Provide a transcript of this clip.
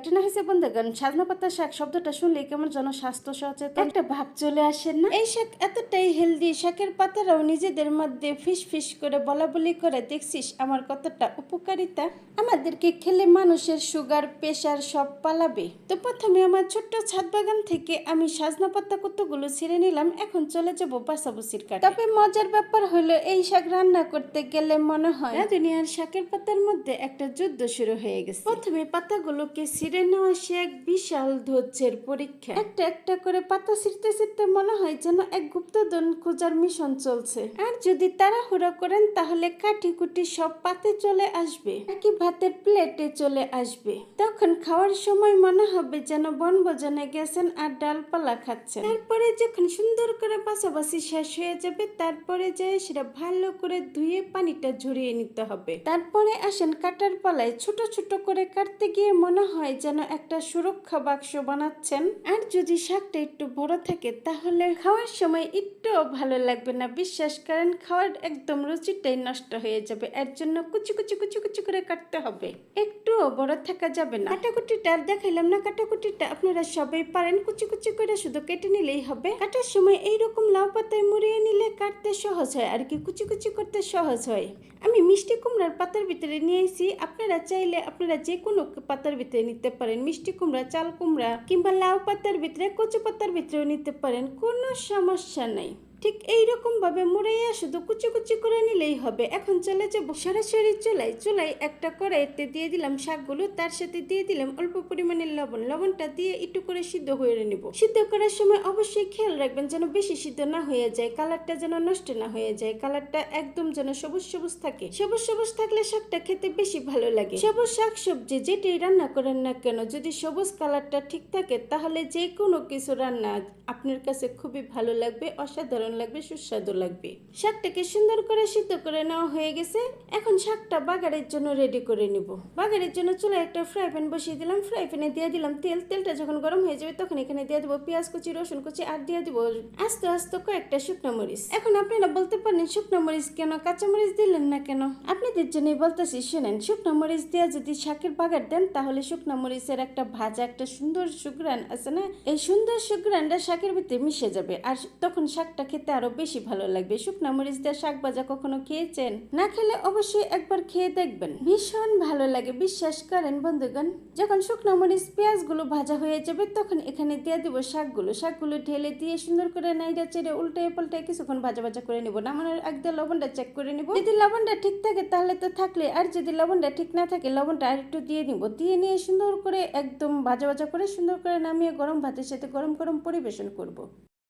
একটা না হয়েছে বন্ধুগণ, সাজনা পাতা শাক শব্দটা শুনলে কেমন যেন স্বাস্থ্য সচেতন একটা ভাব চলে আসে না? এই শাক এতটাই হেলদি, শাকের পাতারাও নিজেদের মধ্যে ফিস ফিস করে বলা বলি করে। দেখছিস আমার কতটা উপকারিতা, আমাদেরকে খেলে মানুষের সুগার প্রেশার সব পালাবে। তো প্রথমে আমার ছোট্ট ছাদ বাগান থেকে আমি সাজনা পাতা কতগুলো ছিঁড়ে নিলাম। এখন চলে যাব বাসাবসির কাছে। তবে মজার ব্যাপার হলো এই শাক রান্না করতে গেলে মনে হয় দুনিয়ার শাকের পাতার মধ্যে একটা যুদ্ধ শুরু হয়ে গেছে। প্রথমে পাতাগুলোকে ছিঁড়ে নেওয়া সে এক বিশাল ধৈর্যের পরীক্ষা। একটা একটা করে পাতা ছিঁড়তে ছিঁড়তে মনে হয় যেন এক গুপ্তধন খোঁজার মিশন চলছে। আর যদি তাড়াহুড়ো করেন তাহলে কাটি কুটি সব পাতে চলে আসবে, নাকি ভাতের প্লেটে চলে আসবে। তখন খাওয়ার সময় মনে হবে যেন বনভোজনে গেছেন আর ডালপালা খাচ্ছেন। তারপরে যখন সুন্দর করে পাশাপাশি শেষ হয়ে যাবে, তারপরে যে সেটা ভালো করে ধুয়ে পানিটা ঝরিয়ে নিতে হবে। তারপরে আসেন কাটার পালায়। ছোট ছোট করে কাটতে গিয়ে মনে হয় যেন একটা সুরক্ষা বাক্স বানাচ্ছেন। আর যদি শাকটা একটু বড় থাকে তাহলে খাওয়ার সময় একটুও ভালো লাগবে না। বিশ্বাস করেন, খাওয়ার একদম রুচিটাই নষ্ট হয়ে যাবে। এর জন্য কুচি কুচি কুচি কুচি করে কাটতে হবে, একটুও বড় থাকা যাবে না। কাটাকুটিটা আর দেখাইলাম না, কাটাকুটিটা আপনারা সবাই পারেন। কুচি কুচি করে শুধু কেটে নিলেই হবে। কাটার সময় এইরকম লাউ পাতায় মুড়িয়ে নিলে কাটতে সহজ হয়, আর কি কুচি কুচি করতে সহজ হয়। আমি মিষ্টি কুমড়ার পাতার ভিতরে নিয়েছি, আপনারা চাইলে আপনারা যে কোনো পাতার ভিতরে নিতে পারেন। মিষ্টি কুমড়া, চাল কুমড়া কিংবা লাউ পাতার ভিতরে, কচু পাতার ভিতরেও নিতে পারেন, কোনো সমস্যা নাই। ঠিক এইরকম ভাবে মুড়াইয়া শুধু কুচি কুচি করে নিলেই হবে। এখন চলে যাবো সরাসরি চুলায় একটা কড়াইতে দিয়ে দিলাম শাকগুলো, তার সাথে দিয়ে দিলাম অল্প পরিমাণে লবণ। লবণটা দিয়ে একটু করে সিদ্ধ হয়ে নেব। সিদ্ধ করার সময় অবশ্যই খেয়াল রাখবেন যেন বেশি সিদ্ধ না হয়ে যায়, কালারটা যেন নষ্ট না হয়ে যায়, কালারটা একদম যেন সবুজ সবুজ থাকে। সবুজ সবুজ থাকলে শাকটা খেতে বেশি ভালো লাগে। সবুজ শাক সবজি যেটাই রান্না করেন না কেন, যদি সবুজ কালারটা ঠিক থাকে তাহলে যে কোনো কিছু রান্না আপনার কাছে খুবই ভালো লাগবে, অসাধারণ লাগবে, সুস্বাদু লাগবে। শাকটাকে সুন্দর করে সিদ্ধ করে নেওয়া হয়ে গেছে। এখন শাকটা বাগারের জন্য রেডি করে নিব। বাগারের জন্য চুলায় একটা ফ্রাই প্যান বসিয়ে দিলাম। ফ্রাই প্যানে দিয়ে দিলাম তেল। তেলটা যখন গরম হয়ে যাবে তখন এখানে দিয়ে দেবো পেঁয়াজ কুচি, রসুন কুচি, আর দিয়ে দিব আস্তে আস্তে কয়েকটা শুকনো মরিচ। এখন আপনারা বলতে পারেন শুকনো মরিচ কেন, কাঁচা মরিচ দিলেন না কেন? আপনাদের জন্যই বলতেছি, শুনেন। শুকনো মরিচ দিয়ে যদি শাকের বাগার দেন তাহলে শুকনো মরিচের একটা ভাজা, একটা সুন্দর সুঘ্রাণ আছে না, এই সুন্দর সুঘ্রাণটা শাকের ভিতরে মিশে যাবে, আর তখন শাকটা খেতে আরো বেশি ভালো লাগবে। শুকনা মরিচ দিয়ে শাক ভাজা কখনো খেয়েছেন? না খেলে অবশ্যই একবার খেয়ে দেখবেন, ভীষণ ভালো লাগে। বিশ্বাস করেন বন্ধুগণ, যখন শুকনো মরিচ পেঁয়াজ গুলো ভাজা হয়ে যাবে তখন এখানে দিয়ে দিব শাকগুলো ঢেলে দিয়ে সুন্দর করে নাইড়া চেড়ে উল্টে পাল্টে কিছুক্ষণ ভাজা ভাজা করে নিব। নামানোর একদম লবণটা চেক করে নিব। যদি লবণটা ঠিক থাকে তাহলে তো থাকলে, আর যদি লবণটা ঠিক না থাকে লবণটা আর একটু দিয়ে নিব। দিয়ে নিয়ে সুন্দর করে একদম ভাজা ভাজা করে সুন্দর করে নামিয়ে গরম ভাতের সাথে গরম গরম পরিবেশন করব।